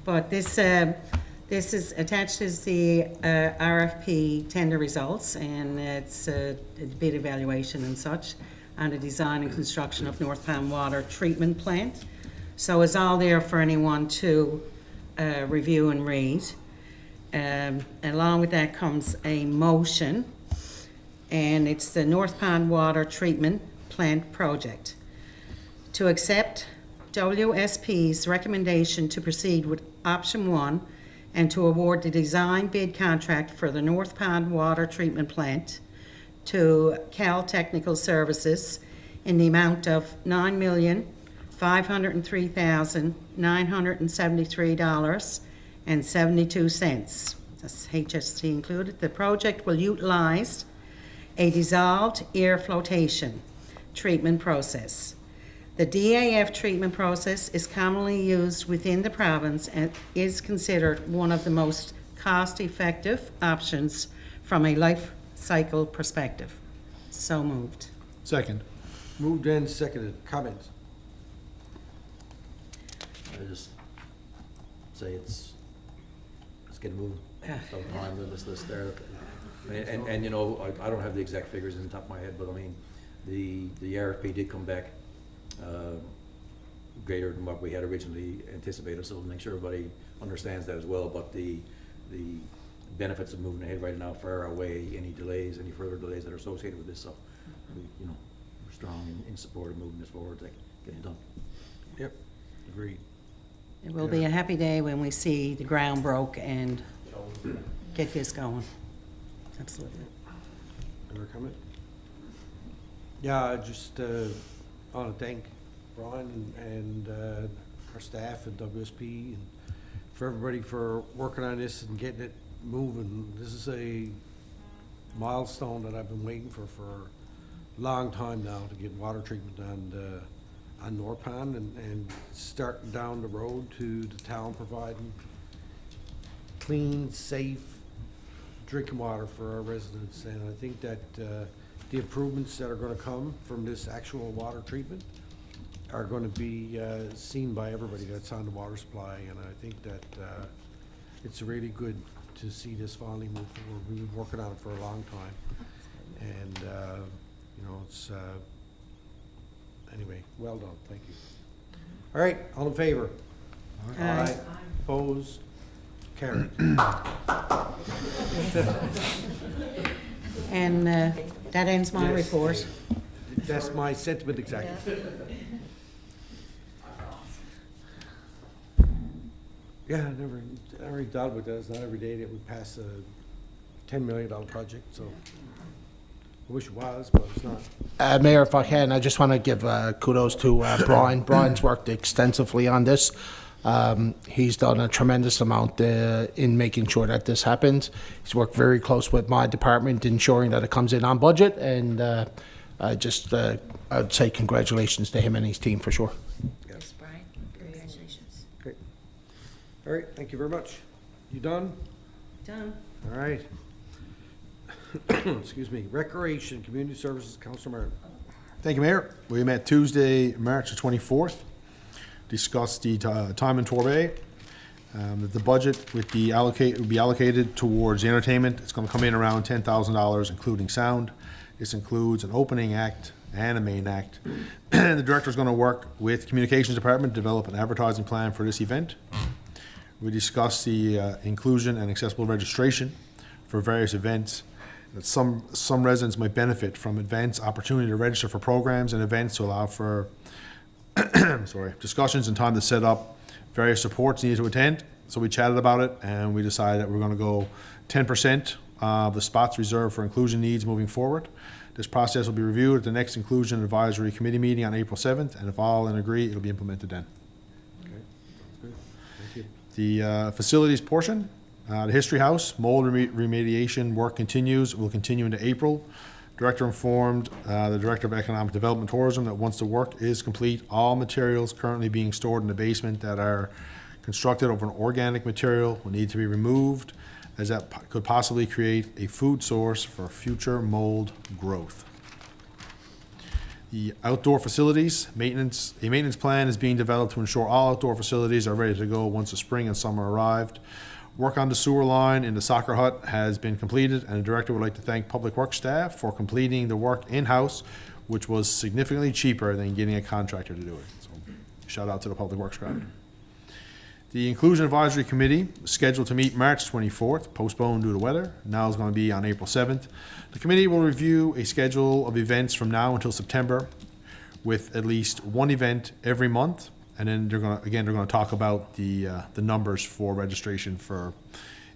C: But this is attached as the RFP tender results, and it's a bid evaluation and such on the design and construction of North Palm Water Treatment Plant. So it's all there for anyone to review and read. Along with that comes a motion, and it's the North Pond Water Treatment Plant Project. To accept WSP's recommendation to proceed with option 1 and to award the design bid contract for the North Pond Water Treatment Plant to Cal Technical Services in the amount of $9,503,973.72. That's HST included. The project will utilize a dissolved air flotation treatment process. The DAF treatment process is commonly used within the province and is considered one of the most cost-effective options from a life cycle perspective. So moved.
B: Second.
A: Moved and seconded. Comments?
E: I just say let's get moving. Sometime let's there. And you know, I don't have the exact figures in the top of my head, but I mean, the RFP did come back greater than what we had originally anticipated, so make sure everybody understands that as well. But the benefits of moving ahead right now far outweigh any delays, any further delays that are associated with this. So we're strong in support of moving this forward to get it done.
A: Yep, agreed.
C: It will be a happy day when we see the ground broke and get this going. Absolutely.
A: Another comment? Yeah, I just want to thank Brian and our staff and WSP and for everybody for working on this and getting it moving. This is a milestone that I've been waiting for a long time now, to get water treatment on Norpan, and starting down the road to the town providing clean, safe drinking water for our residents. And I think that the improvements that are gonna come from this actual water treatment are gonna be seen by everybody that's on the water supply. And I think that it's really good to see this finally move forward. We've been working on it for a long time. And, you know, it's, anyway, well done, thank you. All right, all in favor?
C: Aye.
A: Opposed? Carried.
C: And that ends my
A: Yes.
C: report.
A: That's my sentiment exactly. Yeah, I never thought about that. It's not every day that we pass a $10 million project, so I wish it was, but it's not.
L: Mayor, if I can, I just want to give kudos to Brian. Brian's worked extensively on this. He's done a tremendous amount in making sure that this happens. He's worked very close with my department, ensuring that it comes in on budget, and I'd say congratulations to him and his team for sure.
G: Thanks, Brian. Congratulations.
A: Great. All right, thank you very much. You done?
C: Done.
A: All right. Excuse me. Recreation, Community Services, Councilor Martin.
B: Thank you, Mayor. We met Tuesday, March the 24th, discussed the time in Torbay. That the budget would be allocated towards the entertainment. It's going to come in around $10,000, including sound. This includes an opening act and a main act. The director is going to work with Communications Department to develop an advertising plan for this event. We discussed the inclusion and accessible registration for various events. That some residents might benefit from advanced opportunity to register for programs and events to allow for discussions and time to set up various supports needed to attend. So we chatted about it, and we decided that we're going to go 10% of the spots reserved for inclusion needs moving forward. This process will be reviewed at the next Inclusion Advisory Committee meeting on April 7th, and if all agree, it'll be implemented then.
A: Okay, sounds good. Thank you.
B: The facilities portion, the History House, mold remediation work continues, will continue into April. Director informed the Director of Economic Development and Tourism that once the work is complete, all materials currently being stored in the basement that are constructed of an organic material will need to be removed, as that could possibly create a food source for future mold growth. The outdoor facilities, a maintenance plan is being developed to ensure all outdoor facilities are ready to go once the spring and summer arrived. Work on the sewer line in the soccer hut has been completed, and the director would like to thank Public Works staff for completing the work in-house, which was significantly cheaper than getting a contractor to do it. So, shout out to the Public Works crowd. The Inclusion Advisory Committee is scheduled to meet March 24th, postponed due to weather. Now is going to be on April 7th. The committee will review a schedule of events from now until September, with at least one event every month. And then they're going to talk about the numbers for registration for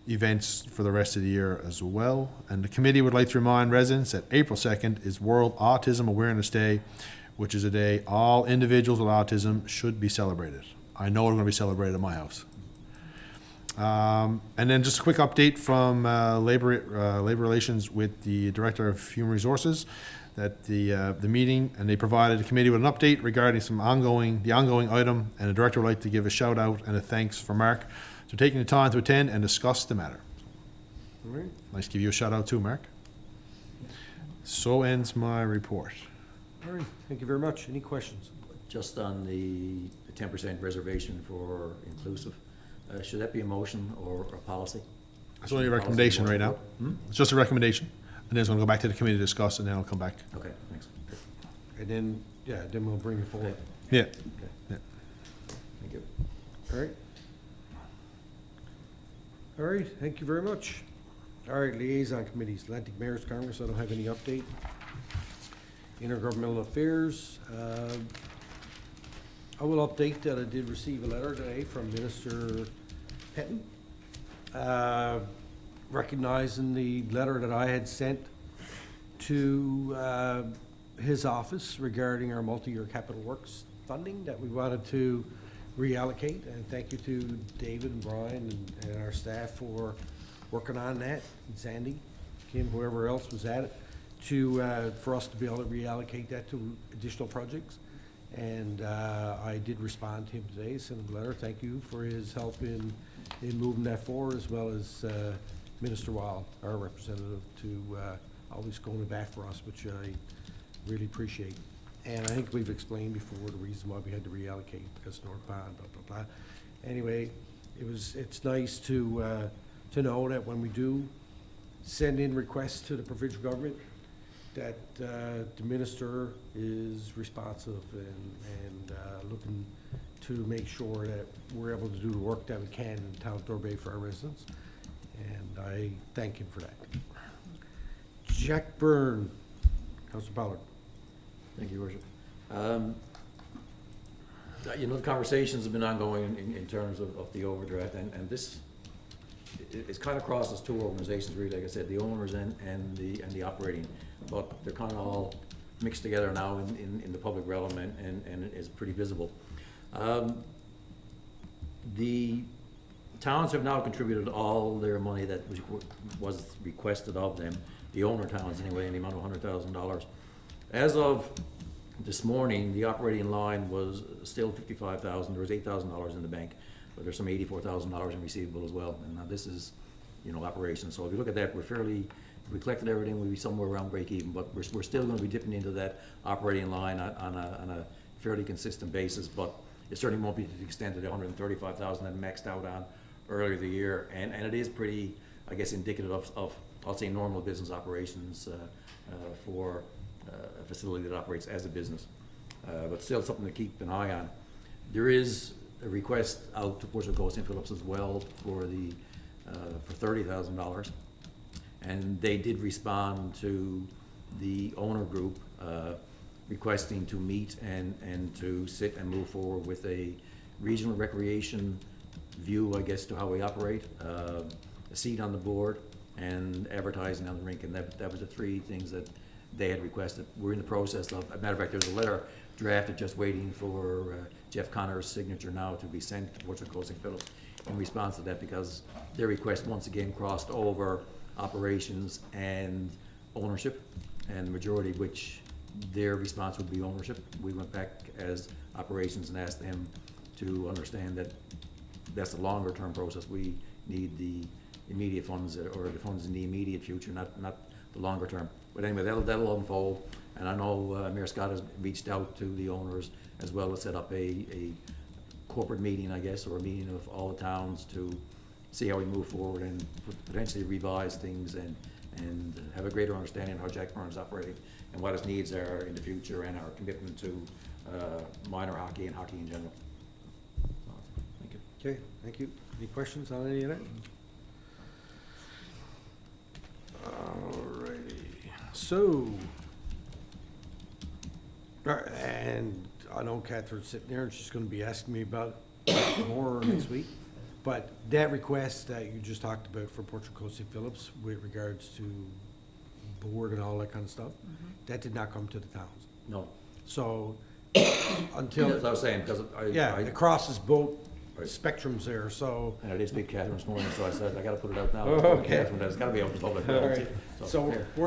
B: events for the rest of the year as well. And the committee would like to remind residents that April 2nd is World Autism Awareness Day, which is a day all individuals with autism should be celebrated. I know it's going to be celebrated at my house. And then just a quick update from labor relations with the Director of Human Resources. That the meeting, and they provided the committee with an update regarding the ongoing item, and the director would like to give a shout out and a thanks for Mark for taking the time to attend and discuss the matter.
A: All right.
B: Nice to give you a shout out too, Mark. So ends my report.
A: All right, thank you very much. Any questions?
E: Just on the 10% reservation for inclusive, should that be a motion or a policy?
B: It's only a recommendation right now. It's just a recommendation, and then it's going to go back to the committee to discuss, and then it'll come back.
E: Okay, thanks.
A: And then, yeah, then we'll bring it forward.
B: Yeah.
E: Thank you.
A: All right. All right, thank you very much. All right, liaison committees, Atlantic Mayor's Congress, I don't have any update. Intergovernmental Affairs, I will update that I did receive a letter today from Minister Petton, recognizing the letter that I had sent to his office regarding our multi-year capital works funding that we wanted to reallocate. And thank you to David and Brian and our staff for working on that, and Sandy. Kim, whoever else was at it, for us to be able to reallocate that to additional projects. And I did respond to him today, sent him a letter, thank you for his help in moving that forward, as well as Minister Wild, our representative, to always going to bat for us, which I really appreciate. And I think we've explained before the reason why we had to reallocate, because North Pond, blah, blah, blah. Anyway, it's nice to know that when we do send in requests to the provincial government, that the minister is responsive and looking to make sure that we're able to do the work that we can in the town of Torbay for our residents. And I thank him for that. Jack Byrne, Councilor Pollard.
E: Thank you, Your Worship. You know, the conversations have been ongoing in terms of the overdraft, and this, it's kind of crosses two organizations, really, like I said, the owners and the operating, but they're kind of all mixed together now in the public realm, and it is pretty visible. The towns have now contributed all their money that was requested of them, the owner towns anyway, in the amount of $100,000. As of this morning, the operating line was still $55,000. There was $8,000 in the bank, but there's some $84,000 in receivable as well. And now this is, you know, operations. So if you look at that, if we collected everything, we'd be somewhere around break even, but we're still gonna be dipping into that operating line on a fairly consistent basis, but it certainly won't be to the extent of the $135,000 that maxed out on earlier the year. And it is pretty, I guess, indicative of I'll say, normal business operations for a facility that operates as a business, but still something to keep an eye on. There is a request out to Portrait Coast St. Phillips as well for $30,000, and they did respond to the owner group requesting to meet and to sit and move forward with a regional recreation view, I guess, to how we operate, a seat on the board, and advertising on the rink, and that was the three things that they had requested. We're in the process of, as a matter of fact, there's a letter drafted just waiting for Jeff Connor's signature now to be sent to Portrait Coast St. Phillips in response to that, because their request once again crossed over operations and ownership, and the majority of which their response would be ownership. We went back as operations and asked them to understand that that's a longer term process. We need the immediate funds, or the funds in the immediate future, not the longer term. But anyway, that'll unfold, and I know Mayor Scott has reached out to the owners as well to set up a corporate meeting, I guess, or a meeting of all the towns to see how we move forward and potentially revise things and have a greater understanding of how Jack Byrne is operating and what his needs are in the future, and our commitment to minor hockey and hockey in general. Thank you.
A: Okay, thank you. Any questions on any of that? Alrighty, so, and I know Catherine's sitting there and she's gonna be asking me about more next week, but that request that you just talked about for Portrait Coast St. Phillips with regards to board and all that kind of stuff, that did not come to the towns.
E: No.
A: So,
E: That's
A: until,
E: what I was saying, because
A: yeah, it crosses both spectrums there, so.
E: and I did speak to Catherine this morning, so I said, I gotta put it out now.
A: Okay.
E: Catherine, it's gotta be out in the public.
A: All right, so
E: here.
A: we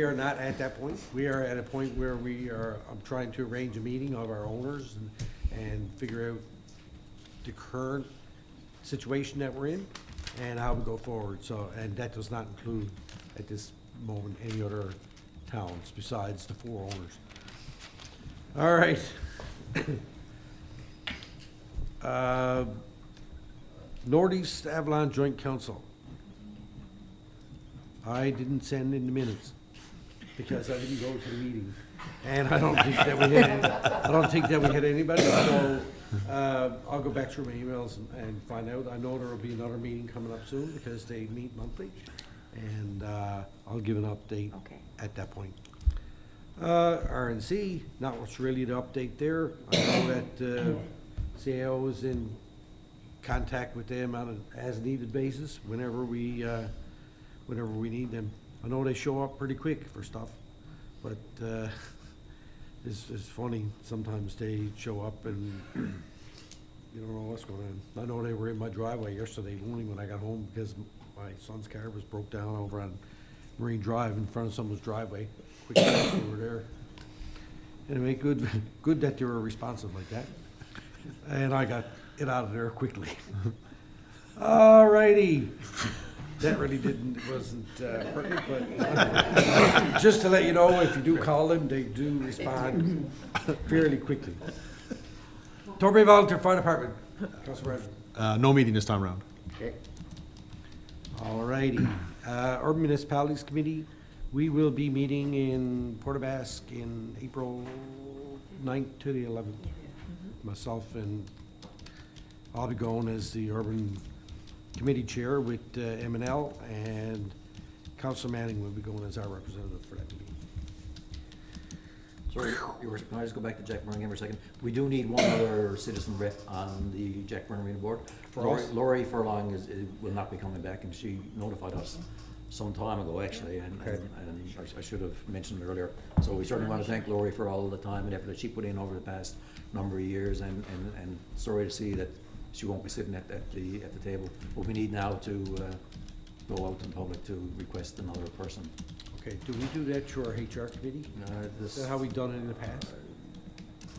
A: are not at that point. We are at a point where I'm trying to arrange a meeting of our owners and figure out the current situation that we're in and how we go forward. So, and that does not include at this moment any other towns besides the 4 owners. All right. Northeast Avalon Joint Council. I didn't send in the minutes because I didn't go to the meeting, and I don't think that we had anybody. So I'll go back through my emails and find out. I know there will be another meeting coming up soon because they meet monthly, and I'll give an update at that point. RNC, not much really to update there. I know that CAO is in contact with them on an as-needed basis whenever we need them. I know they show up pretty quick for stuff, but it's funny, sometimes they show up and you don't know what's going on. I know they were in my driveway yesterday morning when I got home because my son's car was broke down over on Marine Drive in front of someone's driveway. Quick, they were there. Anyway, good that they were responsive like that. And I got it out of there quickly. All righty. That really wasn't pertinent, but just to let you know, if you do call them, they do respond fairly quickly. Torbay Volunteer Fire Department, Councilor Bradford.
B: No meeting this time around.
A: Okay. All righty. Urban Municipalities Committee, we will be meeting in Port aux Basques in April 9th to the 11th. Myself and I'll be going as the Urban Committee Chair with M&L, and Councillor Manning will be going as our representative for that meeting.
E: Sorry, Your Worship, can I just go back to Jack Byrne again for a second? We do need one other citizen rep on the Jack Byrne Arena Board.
A: For us?
E: Laurie Furlong will not be coming back, and she notified us some time ago, actually, and I should have mentioned it earlier. So we certainly want to thank Laurie for all the time and effort that she put in over the past number of years, and sorry to see that she won't be sitting at the table. But we need now to go out in public to request another person.
A: Okay, do we do that through our HR committee? Is that how we've done it in the past?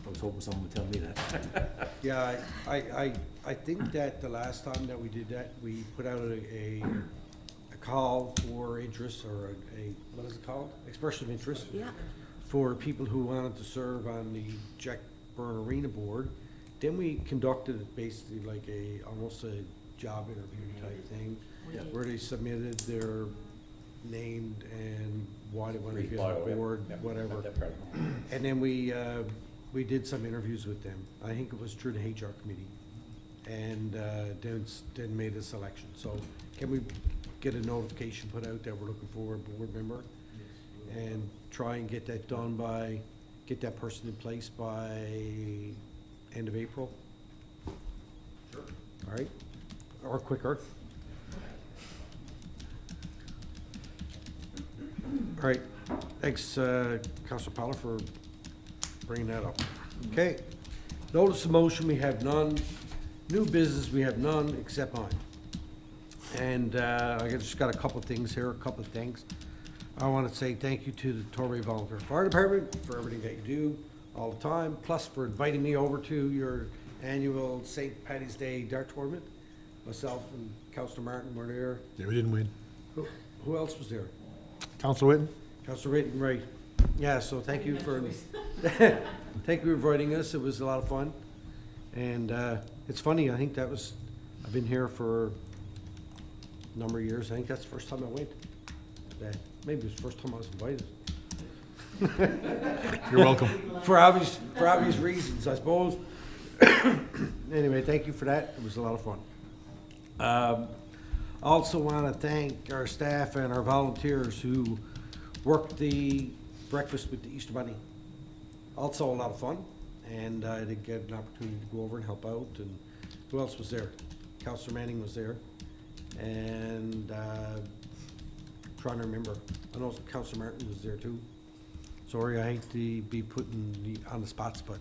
E: I was hoping someone would tell me that.
A: Yeah, I think that the last time that we did that, we put out a call for interest, or what is it called? Expression of interest.
G: Yeah.
A: For people who wanted to serve on the Jack Byrne Arena Board. Then we conducted basically like almost a job interview type thing,
E: Yeah.
A: where they submitted their name and why they wanted to
E: Brief
A: be on
E: bio,
A: the
E: yeah.
A: board,
E: Yeah,
A: whatever.
E: got that part.
A: And then we did some interviews with them. I think it was through the HR committee, and then made a selection. So can we get a notification put out that we're looking for a board member? And try and get that done get that person in place by end of April? Sure. All right, or quicker. All right, thanks, Councilor Powell, for bringing that up. Okay, notice of motion, we have none. New business, we have none, except mine. And I just got a couple of things here, a couple of things. I want to say thank you to the Torbay Volunteer Fire Department for everything that you do all the time, plus for inviting me over to your annual St. Paddy's Day dart tournament. Myself and Councilor Martin were there.
B: Yeah, we didn't win.
A: Who else was there?
B: Councilor Whitten?
A: Councilor Whitten, right. Yeah, so thank you for, thank you for inviting us. It was a lot of fun. And it's funny, I think I've been here for a number of years. I think that's the first time I went. Maybe it was the first time I was invited.
B: You're welcome.
A: For obvious reasons, I suppose. Anyway, thank you for that. It was a lot of fun. Also want to thank our staff and our volunteers who worked the breakfast with the Easter Bunny. Also a lot of fun, and I did get an opportunity to go over and help out. And who else was there? Councilor Manning was there, and trying to remember. I know Councilor Martin was there too. Sorry, I hate to be putting you on the spots, but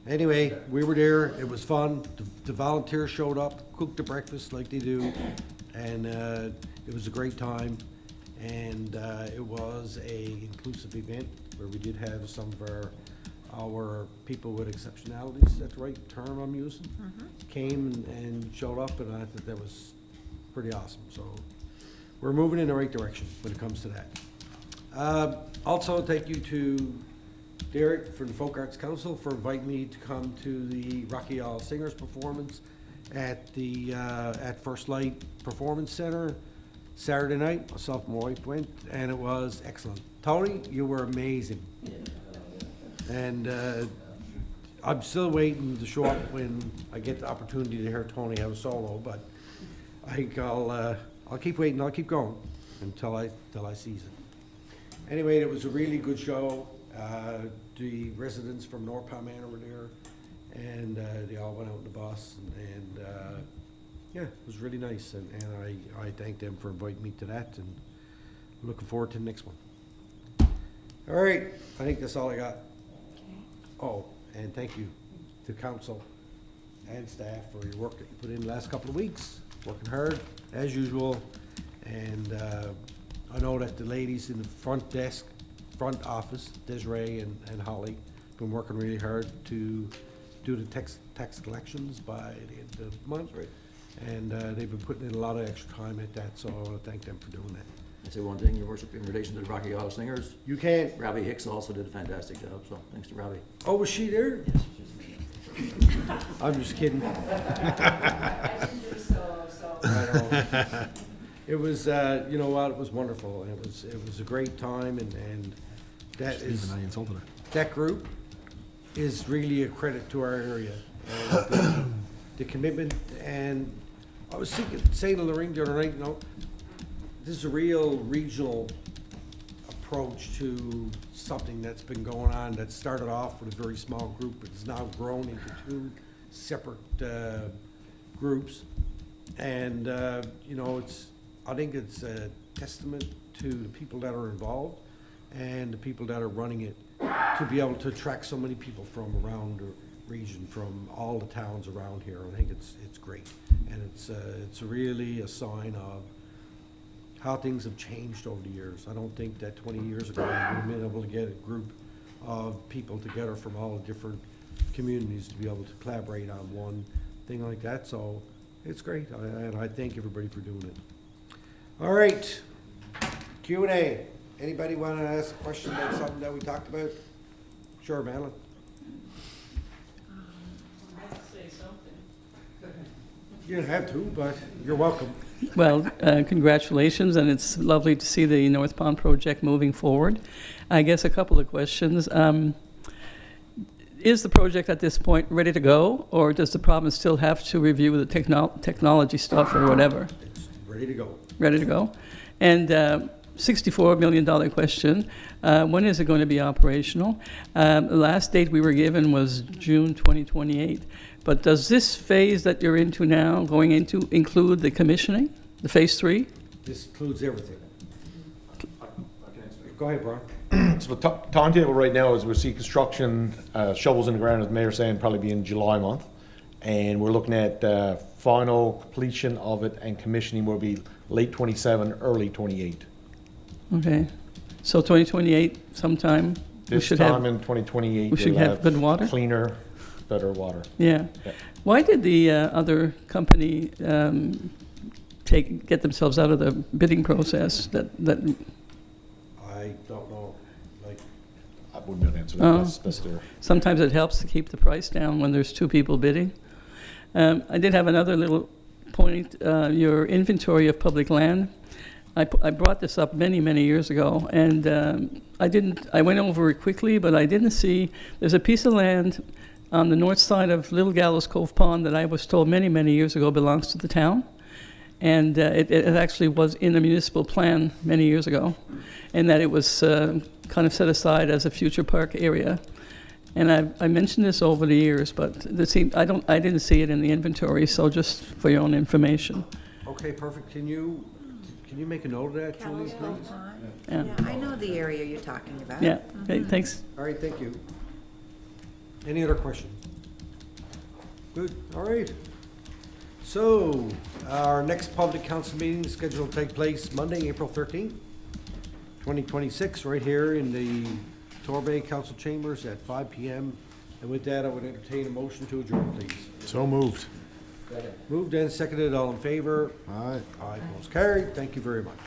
A: anyway, we were there. It was fun. The volunteers showed up, cooked the breakfast like they do, and it was a great time. And it was a inclusive event where we did have some of our people with exceptionalities, that's the right term I'm using, came and showed up, and I thought that was pretty awesome. So we're moving in the right direction when it comes to that. Also, thank you to Derek from the Folk Arts Council for inviting me to come to the Rocky All Singers performance at the at First Light Performance Center Saturday night. Myself and my wife went, and it was excellent. Tony, you were amazing. And I'm still waiting to show up when I get the opportunity to hear Tony have a solo, but I think I'll keep waiting. I'll keep going until I seize it. Anyway, it was a really good show. The residents from North Palm Manor were there, and they all went out in the bus, and yeah, it was really nice, and I thank them for inviting me to that, and I'm looking forward to the next one. All right, I think that's all I got. Oh, and thank you to council and staff for your work that you put in the last couple of weeks, working hard, as usual, and I know that the ladies in the front desk, front office, Desiree and Holly, been working really hard to do the tax collections by the end of the month.
E: Right.
A: And they've been putting in a lot of extra time at that, so I want to thank them for doing that.
E: I say one thing, Your Worship, in relation to the Rocky Hollow Singers,
A: You can,
E: Robbie Hicks also did a fantastic job, so thanks to Robbie.
A: oh, was she there?
E: Yes,
A: I'm just kidding. Right on. It was, you know what, it was wonderful, and it was a great time, and that is,
B: Stephen, I insulted her.
A: that group is really a credit to our area. And the commitment, and I was saying to Lorraine the other night, you know, this is a real regional approach to something that's been going on, that started off with a very small group, but has now grown into two separate groups. And, you know, I think it's a testament to the people that are involved and the people that are running it, to be able to attract so many people from around the region, from all the towns around here. I think it's great. And it's really a sign of how things have changed over the years. I don't think that 20 years ago, we would have been able to get a group of people together from all the different communities to be able to collaborate on one thing like that. So it's great, and I thank everybody for doing it. All right, Q&A. Anybody want to ask a question about something that we talked about? Sure, Madeline. You don't have to, but you're welcome.
M: Well, congratulations, and it's lovely to see the North Pond project moving forward. I guess a couple of questions. Is the project at this point ready to go, or does the province still have to review the technology stuff or whatever?
A: It's ready to go.
M: Ready to go? And $64 million question, when is it going to be operational? The last date we were given was June 2028. But does this phase that you're into now, going into, include the commissioning, the phase 3?
A: This includes everything. Go ahead, Brian.
N: So the timetable right now is we see construction, shovels in the ground, as the Mayor's saying, probably be in July month. And we're looking at final completion of it, and commissioning will be late 27, early 28.
M: Okay. So 2028 sometime?
N: This time in 2028,
M: we should
N: we'll
M: have good water?
N: Cleaner, better water.
M: Yeah.
N: Yeah.
M: Why did the other company get themselves out of the bidding process? That
A: I don't know, like,
N: I wouldn't be able to answer that.
M: Oh.
N: That's their.
M: Sometimes it helps to keep the price down when there's two people bidding. I did have another little point. Your inventory of public land. I brought this up many, many years ago, and I went over it quickly, but I didn't see, there's a piece of land on the north side of Little Gallows Cove Pond that I was told many, many years ago belongs to the town. And it actually was in the municipal plan many years ago, and that it was kind of set aside as a future park area. And I mentioned this over the years, but I didn't see it in the inventory, so just for your own information.
A: okay, perfect. Can you make a note of that, Julie, please?
M: Yeah.
G: I know the area you're talking about.
M: Yeah, okay, thanks.
A: All right, thank you. Any other questions? Good, all right. So, our next public council meeting is scheduled to take place Monday, April 13th, 2026, right here in the Torbay Council Chambers at 5 p.m. And with that, I would entertain a motion to adjourn, please.
B: So moved.
A: Moved and seconded, all in favor?
B: All right.
A: Aye, most carried. Thank you very much.